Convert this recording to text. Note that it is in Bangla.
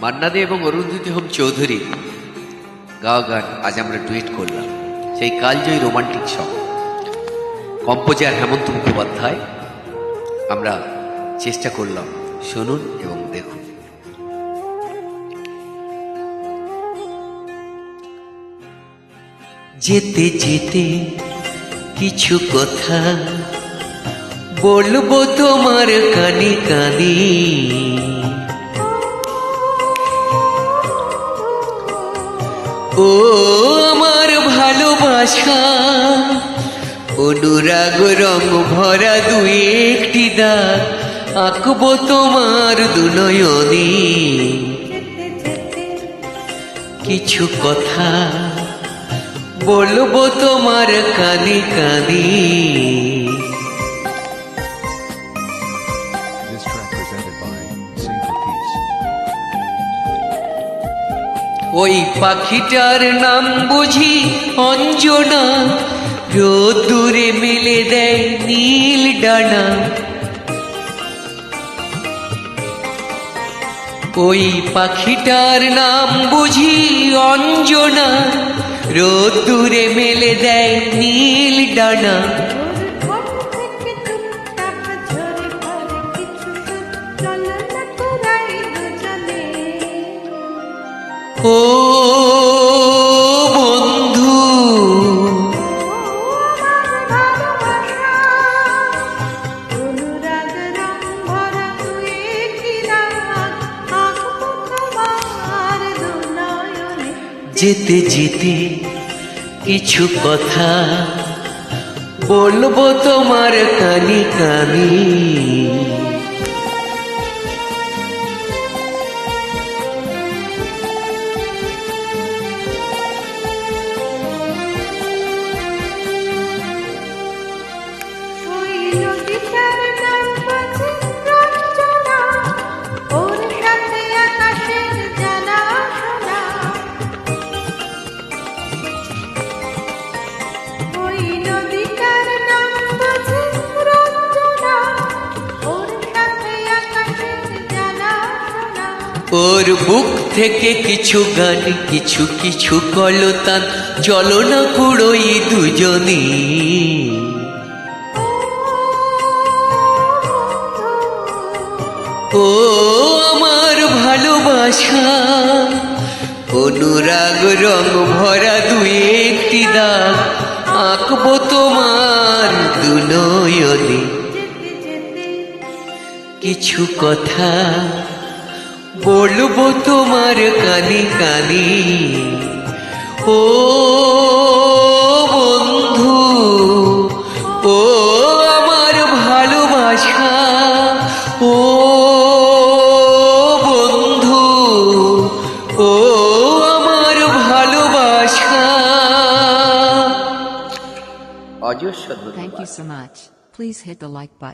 মান্না দে এবং অরুন্ধতী হোম চৌধুরী গাওয়া গান আজ আমরা ডুয়েট করলাম, সেই কালজয়ী romantic song. Composer Hemanta Mukhopadhyay. আমরা চেষ্টা করলাম, শুনুন এবং দেখুন। যেতে যেতে কিছু কথা বলবো তোমার কানে কানে, ও আমার ভালোবাসা, অনুরাগ রং ভরা দুই একটি দাগ আঁকবো তোমার দুনয়নে। কিছু কথা বলবো তোমার কানে কানে। This track presented by Sing for Peace. ওই পাখিটার নাম বুঝি অঞ্জনা, রোদ্দুরে মেলে দেয় নীল ডানা। ওই পাখিটার নাম বুঝি অঞ্জনা, রোদ্দুরে মেলে দেয় নীল ডানা। ও বন্ধু, যেতে যেতে কিছু কথা বলবো তোমার কানে কানে। ওর বুক থেকে কিছু গান, কিছু কিছু কলতান, চলো না কুড়োই দুজনে। ও আমার ভালোবাসা, অনুরাগ রং ভরা দুই একটি দাগ আঁকবো তোমার দুনয়নে। কিছু কথা বলবো তোমার কানে কানে। ও বন্ধু, ও আমার ভালোবাসা, ও বন্ধু, ও আমার ভালোবাসা। অজস্র ধন্যবাদ। Thank you so much. Please hit the like button.